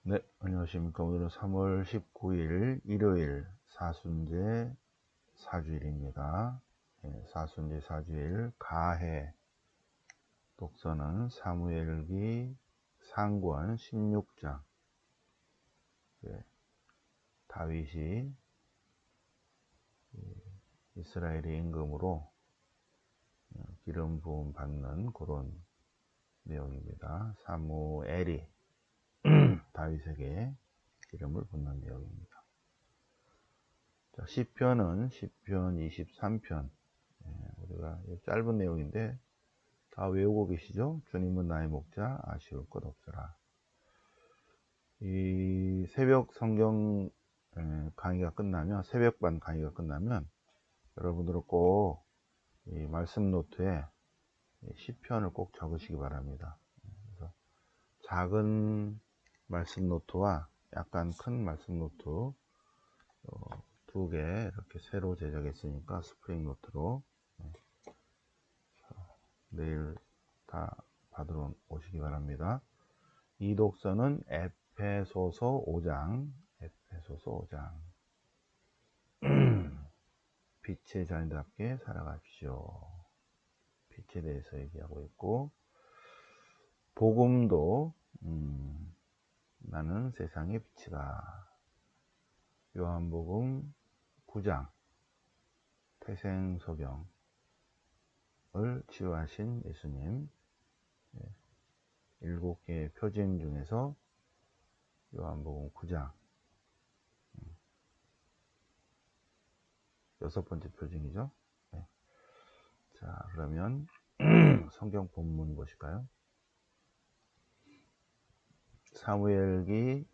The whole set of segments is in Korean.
네, 안녕하십니까. 오늘은 3월 19일 일요일 사순제 사주일입니다. 사순제 사주일 가해 독서는 사무엘기 상권 16장. 다윗이 이스라엘의 임금으로 기름 부음 받는 그런 내용입니다. 사무엘이 다윗에게 기름을 붓는 내용입니다. 자, 시편은 시편 23편. 우리가 짧은 내용인데 다 외우고 계시죠? 주님은 나의 목자, 아쉬울 것 없으라. 이 새벽 성경 강의가 끝나면, 새벽반 강의가 끝나면 여러분들은 꼭 이 말씀 노트에 시편을 꼭 적으시기 바랍니다. 그래서 작은 말씀 노트와 약간 큰 말씀 노트 두 개 이렇게 새로 제작했으니까 스프링 노트로 내일 다 받으러 오시기 바랍니다. 이 독서는 에페소서 5장, 에페소서 5장. 빛의 자녀답게 살아가십시오. 빛에 대해서 얘기하고 있고, 복음도 나는 세상의 빛이다. 요한복음 9장 태생소경을 치유하신 예수님, 7개의 표징 중에서 요한복음 9장 6번째 표징이죠. 네. 자, 그러면 성경 본문 보실까요? 사무엘기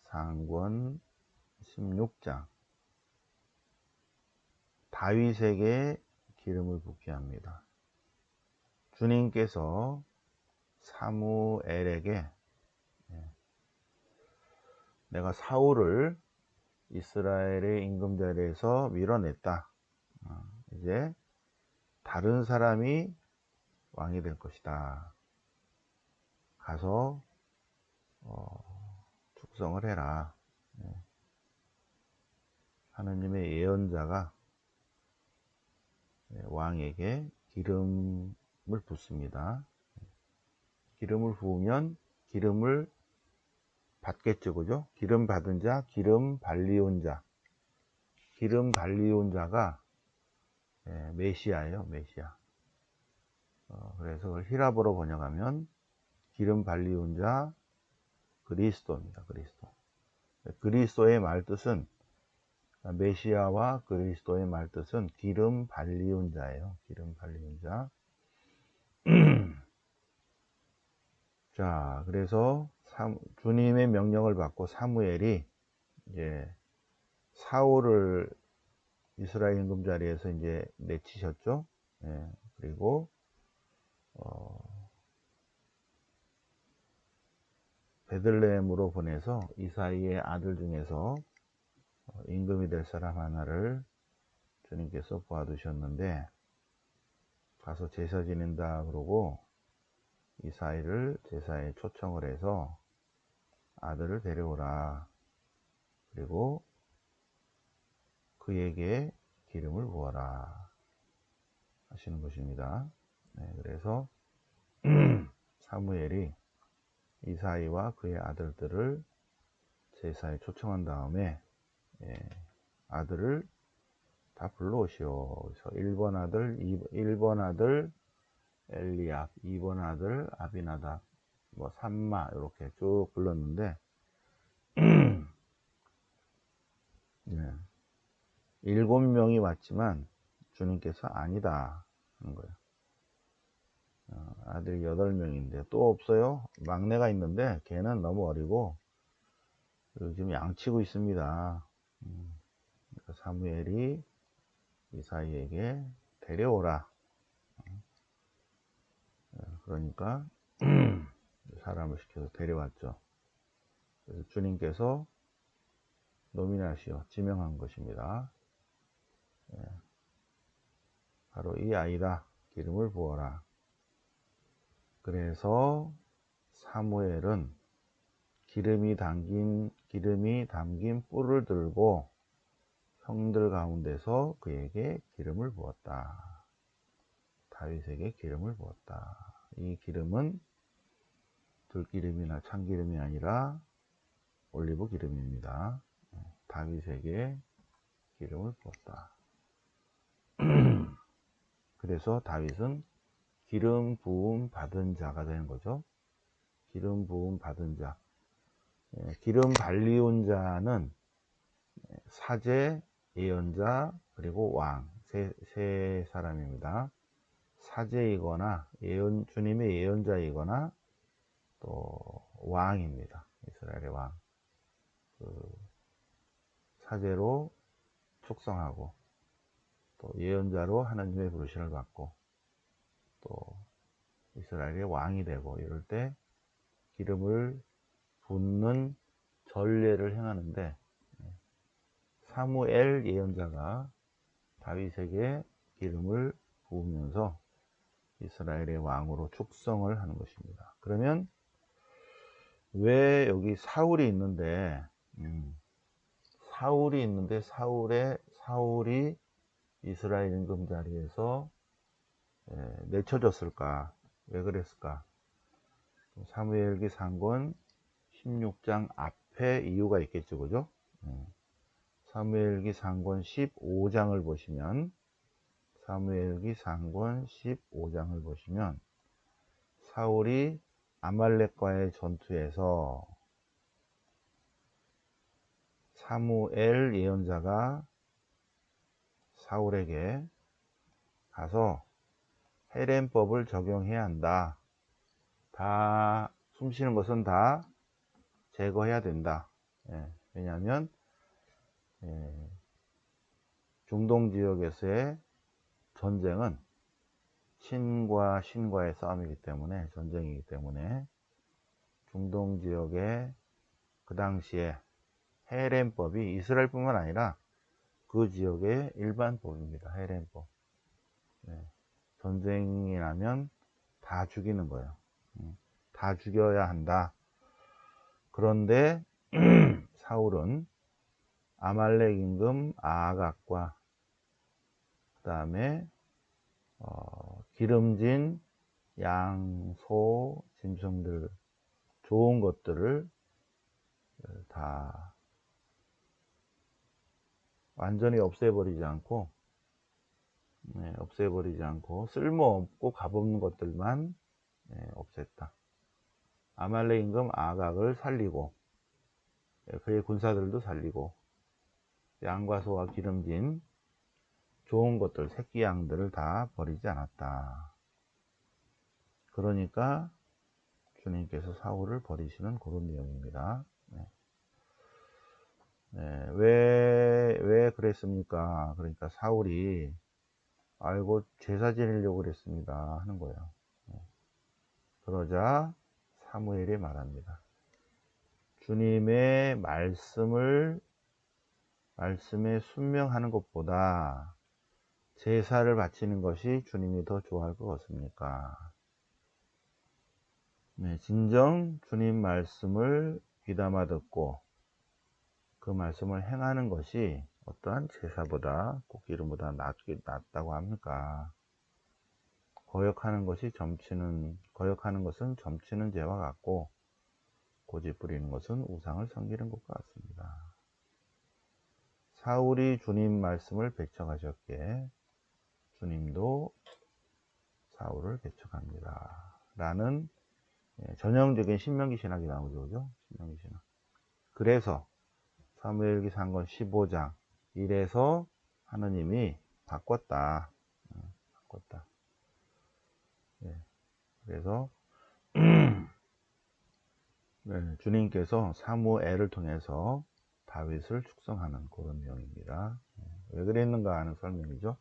상권 16장. 다윗에게 기름을 붓게 합니다. 주님께서 사무엘에게 내가 사울을 이스라엘의 임금 자리에서 밀어냈다. 이제 다른 사람이 왕이 될 것이다. 가서 축성을 해라. 하느님의 예언자가 왕에게 기름을 붓습니다. 기름을 부으면 기름을 받겠죠, 그죠? 기름 받은 자, 기름 발리온 자. 기름 발리온 자가 메시아예요, 메시아. 그래서 그걸 히라보로 번역하면 기름 발리온 자 그리스도입니다, 그리스도. 그리스도의 말뜻은, 메시아와 그리스도의 말뜻은 기름 발리온 자예요, 기름 발리온 자. 자, 그래서 주님의 명령을 받고 사무엘이 이제 사울을 이스라엘 임금 자리에서 이제 내치셨죠. 그리고 베들레헴으로 보내서 이사이의 아들 중에서 임금이 될 사람 하나를 주님께서 보아두셨는데, 가서 제사 지낸다 그러고 이사이를 제사에 초청을 해서 아들을 데려오라. 그리고 그에게 기름을 부어라 하시는 것입니다. 그래서 사무엘이 이사이와 그의 아들들을 제사에 초청한 다음에 아들을 다 불러오시오. 그래서 1번 아들 엘리압, 2번 아들 아비나답, 뭐 삼마 이렇게 쭉 불렀는데 7명이 왔지만 주님께서 아니다 하는 거예요. 아들이 8명인데 또 없어요. 막내가 있는데 걔는 너무 어리고 지금 양치고 있습니다. 사무엘이 이사이에게 데려오라. 그러니까 사람을 시켜서 데려왔죠. 그래서 주님께서 노미나시오, 지명한 것입니다. 바로 이 아이다. 기름을 부어라. 그래서 사무엘은 기름이 담긴 뿔을 들고 형들 가운데서 그에게 기름을 부었다. 다윗에게 기름을 부었다. 이 기름은 들기름이나 참기름이 아니라 올리브 기름입니다. 다윗에게 기름을 부었다. 그래서 다윗은 기름 부음 받은 자가 되는 거죠. 기름 부음 받은 자. 기름 발리운 자는 사제, 예언자, 그리고 왕. 세 사람입니다. 사제이거나 주님의 예언자이거나 또 왕입니다. 이스라엘의 왕. 사제로 축성하고 또 예언자로 하나님의 부르심을 받고 또 이스라엘의 왕이 되고 이럴 때 기름을 붓는 전례를 행하는데 사무엘 예언자가 다윗에게 기름을 부으면서 이스라엘의 왕으로 축성을 하는 것입니다. 그러면 왜 여기 사울이 있는데 사울이 이스라엘 임금 자리에서 내쳐졌을까? 왜 그랬을까? 사무엘기 상권 16장 앞에 이유가 있겠죠, 그죠? 사무엘기 상권 15장을 보시면 사무엘기 상권 15장을 보시면 사울이 아말렉과의 전투에서 사무엘 예언자가 사울에게 가서 헤렘법을 적용해야 한다. 다 숨쉬는 것은 다 제거해야 된다. 왜냐하면 중동 지역에서의 전쟁은 신과 신과의 싸움이기 때문에 전쟁이기 때문에 중동 지역의 그 당시에 헤렘법이 이스라엘뿐만 아니라 그 지역의 일반법입니다. 헤렘법. 전쟁이 나면 다 죽이는 거예요. 다 죽여야 한다. 그런데 사울은 아말렉 임금 아각과 그 다음에 기름진 양, 소, 짐승들 좋은 것들을 다 완전히 없애버리지 않고 쓸모없고 값없는 것들만 없앴다. 아말렉 임금 아각을 살리고 그의 군사들도 살리고 양과 소와 기름진 좋은 것들, 새끼 양들을 다 버리지 않았다. 그러니까 주님께서 사울을 버리시는 그런 내용입니다. 왜 그랬습니까? 그러니까 사울이 알고 제사 지내려고 그랬습니다 하는 거예요. 그러자 사무엘이 말합니다. 주님의 말씀에 순명하는 것보다 제사를 바치는 것이 주님이 더 좋아할 것 같습니까? 진정 주님 말씀을 귀담아 듣고 그 말씀을 행하는 것이 어떠한 제사보다 꽃기름보다 낫다고 합니까? 거역하는 것은 점치는 죄와 같고 고집 부리는 것은 우상을 섬기는 것과 같습니다. 사울이 주님 말씀을 배척하셨기에 주님도 사울을 배척합니다. 라는 전형적인 신명기 신학이 나오죠. 그죠? 신명기 신학. 그래서 사무엘기 상권 15장 이래서 하느님이 바꿨다. 그래서 주님께서 사무엘을 통해서 다윗을 축성하는 그런 내용입니다. 왜 그랬는가 하는 설명이죠.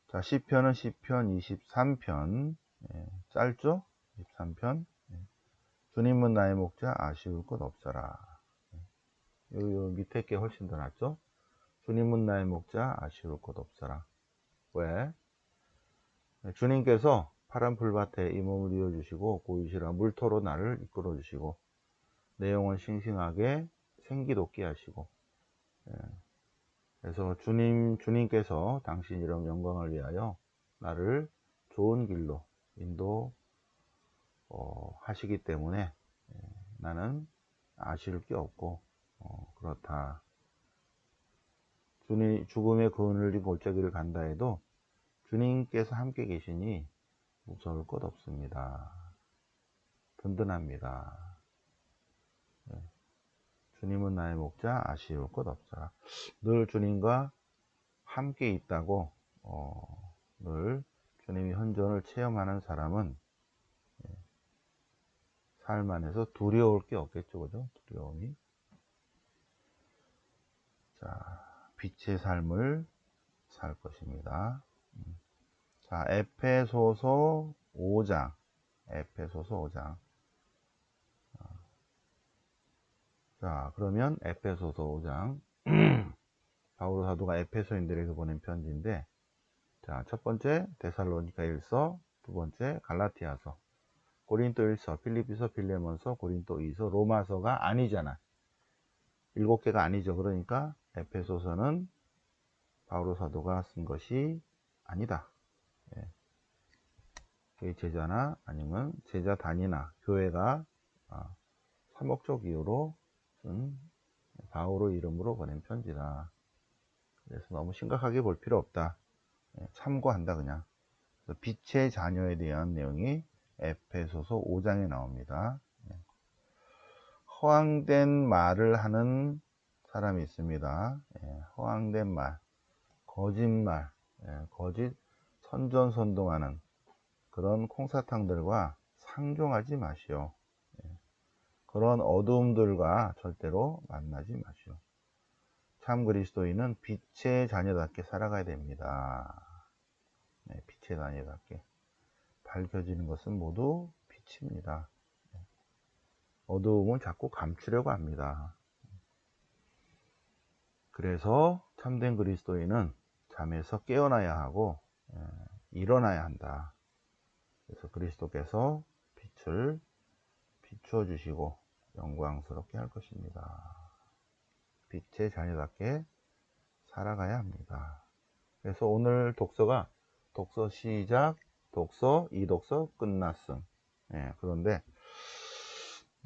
자, 시편은 시편 23편 짧죠? 23편 주님은 나의 목자 아쉬울 것 없어라. 요 밑에 게 훨씬 더 낫죠? 주님은 나의 목자 아쉬울 것 없어라. 왜? 주님께서 파란 풀밭에 이 몸을 이어주시고 보이시라 물터로 나를 이끌어 주시고 내용을 싱싱하게 생기돋게 하시고, 예. 그래서 주님께서 당신 이름 영광을 위하여 나를 좋은 길로 인도 하시기 때문에 나는 아쉬울 게 없고 그렇다. 죽음의 그늘진 골짜기를 간다 해도 주님께서 함께 계시니 무서울 것 없습니다. 든든합니다. 네. 주님은 나의 목자, 아쉬울 것 없어라. 늘 주님과 함께 있다고 늘 주님의 현존을 체험하는 사람은 삶 안에서 두려울 게 없겠죠, 그죠? 두려움이. 자, 빛의 삶을 살 것입니다. 자, 에페소서 5장. 에페소서 5장. 자, 그러면 에페소서 5장. 바울 사도가 에페소인들에게 보낸 편지인데, 자, 첫 번째 데살로니가 1서, 두 번째 갈라티아서, 고린도 1서, 필리피서, 빌레몬서, 고린도 2서, 로마서가 아니잖아. 7개가 아니죠. 그러니까 에페소서는 바울 사도가 쓴 것이 아니다. 예. 제자나 아니면 제자 단위나 교회가 사목적 이유로 쓴 바울의 이름으로 보낸 편지다. 그래서 너무 심각하게 볼 필요 없다. 참고한다 그냥. 빛의 자녀에 대한 내용이 에페소서 5장에 나옵니다. 허황된 말을 하는 사람이 있습니다. 허황된 말, 거짓말, 거짓 선전선동하는 그런 콩사탕들과 상종하지 마시오. 그런 어두움들과 절대로 만나지 마시오. 참 그리스도인은 빛의 자녀답게 살아가야 됩니다. 빛의 자녀답게. 밝혀지는 것은 모두 빛입니다. 어두움은 자꾸 감추려고 합니다. 그래서 참된 그리스도인은 잠에서 깨어나야 하고 일어나야 한다. 그래서 그리스도께서 빛을 비추어 주시고 영광스럽게 할 것입니다. 빛의 자녀답게 살아가야 합니다. 그래서 오늘 독서가 독서 시작, 독서, 이독서 끝났음. 그런데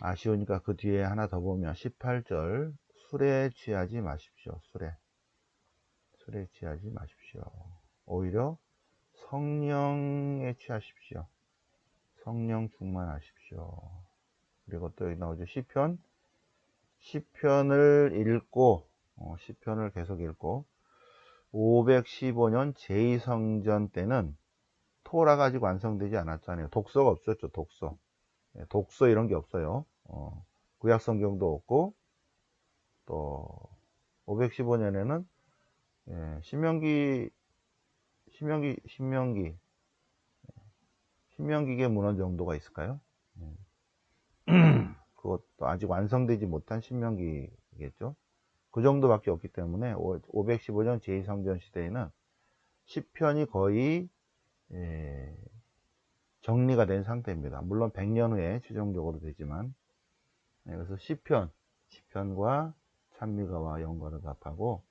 아쉬우니까 그 뒤에 하나 더 보면 18절 술에 취하지 마십시오. 술에 취하지 마십시오. 오히려 성령에 취하십시오. 성령 충만하십시오. 그리고 또 여기 나오죠. 시편을 읽고 시편을 계속 읽고 515년 제2성전 때는 토라가 아직 완성되지 않았잖아요. 독서가 없었죠. 독서 이런 게 없어요. 구약 성경도 없고 또 515년에는 신명기계 문헌 정도가 있을까요? 그것도 아직 완성되지 못한 신명기겠죠. 그 정도밖에 없기 때문에 515년 제2성전 시대에는 시편이 거의 정리가 된 상태입니다. 물론 100년 후에 최종적으로 되지만 그래서 시편과 찬미가와 영광을 답하고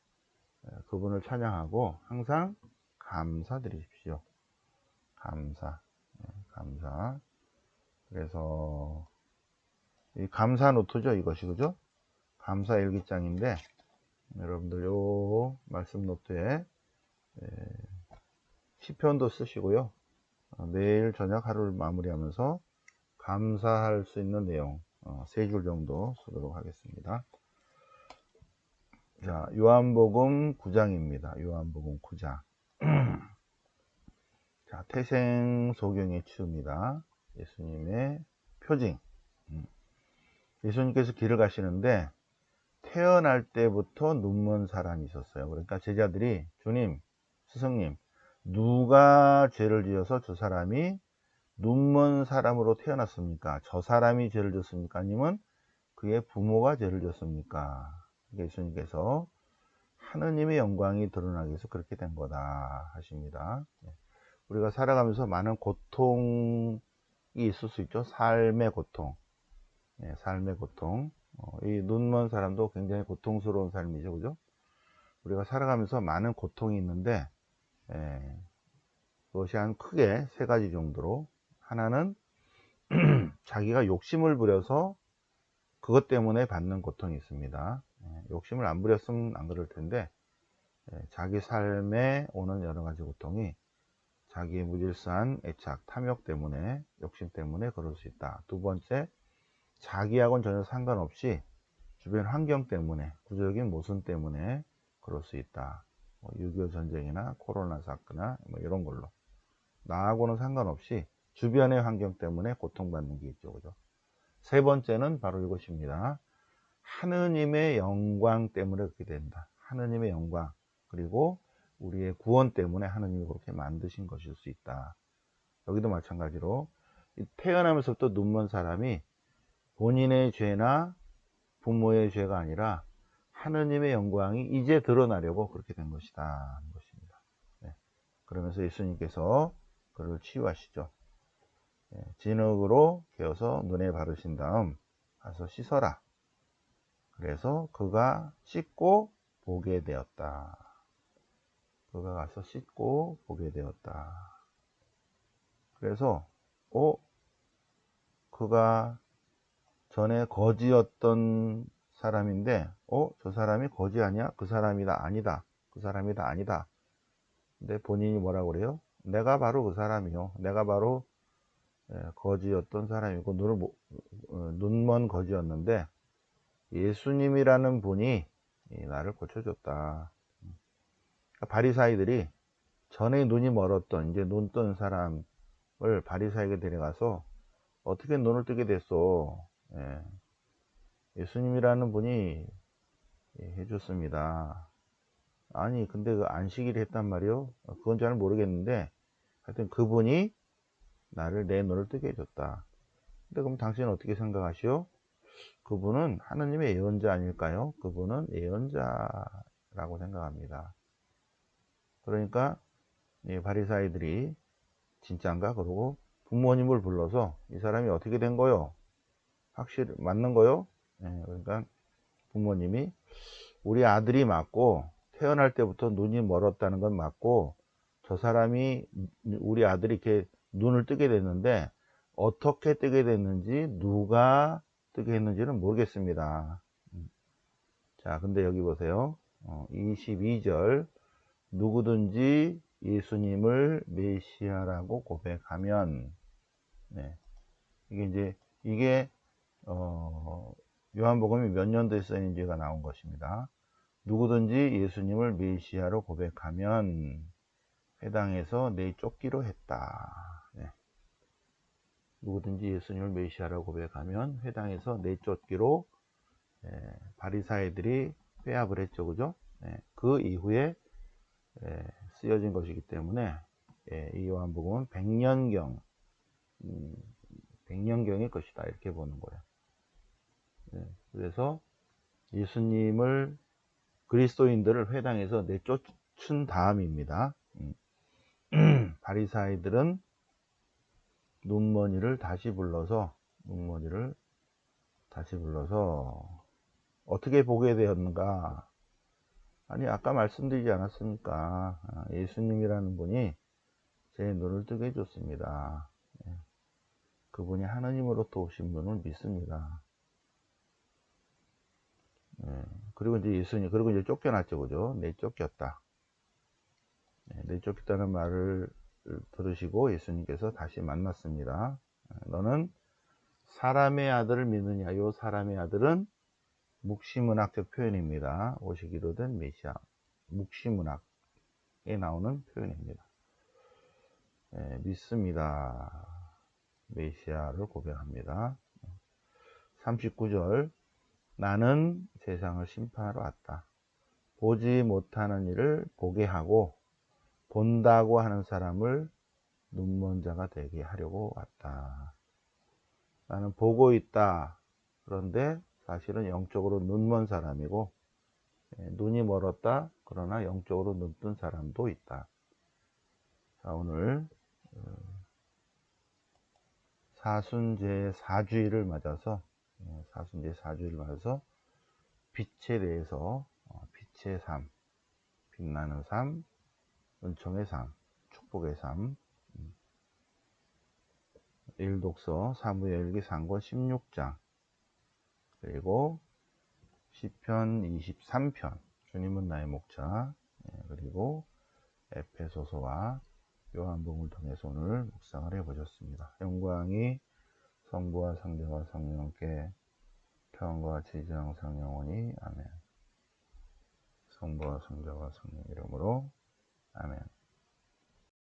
그분을 찬양하고 항상 감사드리십시오. 감사. 그래서 이 감사 노트죠, 이것이. 그죠? 감사 일기장인데 여러분들 요 말씀 노트에 시편도 쓰시고요. 매일 저녁 하루를 마무리하면서 감사할 수 있는 내용 3줄 정도 쓰도록 하겠습니다. 자, 요한복음 9장입니다. 요한복음 9장. 자, 태생소경의 치유입니다. 예수님의 표징. 예수님께서 길을 가시는데 태어날 때부터 눈먼 사람이 있었어요. 그러니까 제자들이 주님, 스승님, 누가 죄를 지어서 저 사람이 눈먼 사람으로 태어났습니까? 저 사람이 죄를 졌습니까? 아니면 그의 부모가 죄를 졌습니까? 예수님께서 하느님의 영광이 드러나기 위해서 그렇게 된 거다 하십니다. 우리가 살아가면서 많은 고통이 있을 수 있죠. 삶의 고통. 삶의 고통. 이 눈먼 사람도 굉장히 고통스러운 삶이죠. 그죠? 우리가 살아가면서 많은 고통이 있는데, 그것이 한 크게 세 가지 정도로, 하나는 자기가 욕심을 부려서 그것 때문에 받는 고통이 있습니다. 욕심을 안 부렸으면 안 그럴 텐데, 자기 삶에 오는 여러 가지 고통이 자기의 무질서한 애착, 탐욕 때문에, 욕심 때문에 그럴 수 있다. 두 번째, 자기하고는 전혀 상관없이 주변 환경 때문에, 구조적인 모순 때문에 그럴 수 있다. 6.25 전쟁이나 코로나 사건이나 이런 걸로. 나하고는 상관없이 주변의 환경 때문에 고통받는 게 있죠. 그죠? 세 번째는 바로 이것입니다. 하느님의 영광 때문에 그렇게 된다. 하느님의 영광. 그리고 우리의 구원 때문에 하느님이 그렇게 만드신 것일 수 있다. 여기도 마찬가지로 태어나면서부터 눈먼 사람이 본인의 죄나 부모의 죄가 아니라 하느님의 영광이 이제 드러나려고 그렇게 된 것이다 하는 것입니다. 그러면서 예수님께서 그를 치유하시죠. 진흙으로 개어서 눈에 바르신 다음 가서 씻어라. 그래서 그가 씻고 보게 되었다. 그가 가서 씻고 보게 되었다. 그래서 그가 전에 거지였던 사람인데 저 사람이 거지 아니야? 그 사람이다. 아니다. 그 사람이다. 아니다. 근데 본인이 뭐라고 그래요? 내가 바로 그 사람이요. 내가 바로 거지였던 사람이고 눈먼 거지였는데 예수님이라는 분이 나를 고쳐줬다. 바리사이들이 전에 눈이 멀었던 이제 눈 뜬 사람을 바리사에게 데려가서 어떻게 눈을 뜨게 됐어? 예수님이라는 분이 해줬습니다. 아니 근데 그 안식일을 했단 말이요? 그건 잘 모르겠는데 하여튼 그분이 나를 내 눈을 뜨게 해줬다. 근데 그럼 당신은 어떻게 생각하시오? 그분은 하느님의 예언자 아닐까요? 그분은 예언자라고 생각합니다. 그러니까 바리사이들이 진짠가? 그러고 부모님을 불러서 이 사람이 어떻게 된 거요? 확실히 맞는 거요? 그러니까 부모님이 우리 아들이 맞고 태어날 때부터 눈이 멀었다는 건 맞고 저 사람이 우리 아들이 이렇게 눈을 뜨게 됐는데 어떻게 뜨게 됐는지 누가 뜨게 했는지는 모르겠습니다. 자, 근데 여기 보세요. 22절 누구든지 예수님을 메시아라고 고백하면 이게 요한복음이 몇 년도에 쓰인지가 나온 것입니다. 누구든지 예수님을 메시아로 고백하면 회당에서 내쫓기로 했다. 누구든지 예수님을 메시아라고 고백하면 회당에서 내쫓기로 바리사이들이 회합을 했죠. 그죠? 그 이후에 쓰여진 것이기 때문에 이 요한복음은 100년경의 것이다. 이렇게 보는 거예요. 그래서 예수님을 그리스도인들을 회당에서 내쫓은 다음입니다. 바리사이들은 눈먼이를 다시 불러서 어떻게 보게 되었는가? 아니 아까 말씀드리지 않았습니까? 예수님이라는 분이 제 눈을 뜨게 해줬습니다. 그분이 하나님으로부터 오신 분을 믿습니다. 그리고 이제 쫓겨났죠, 그죠? 내쫓겼다. 내쫓겼다는 말을 들으시고 예수님께서 다시 만났습니다. 너는 사람의 아들을 믿느냐? 요 사람의 아들은 묵시문학적 표현입니다. 오시기로 된 메시아. 묵시문학에 나오는 표현입니다. 믿습니다. 메시아를 고백합니다. 39절 나는 세상을 심판하러 왔다. 보지 못하는 일을 보게 하고 본다고 하는 사람을 눈먼 자가 되게 하려고 왔다. 나는 보고 있다. 그런데 사실은 영적으로 눈먼 사람이고 눈이 멀었다. 그러나 영적으로 눈뜬 사람도 있다. 자, 오늘 사순제 4주일을 맞아서 사순제 사주를 봐서 빛에 대해서 빛의 삶, 빛나는 삶, 은총의 삶, 축복의 삶, 일독서 사무엘기 상권 16장, 그리고 시편 23편 주님은 나의 목자, 그리고 에페소서와 요한복음을 통해서 오늘 묵상을 해보셨습니다. 영광이 성부와 성자와 성령께 평안과 지지 항상 영원히 아멘. 성부와 성자와 성령 이름으로 아멘.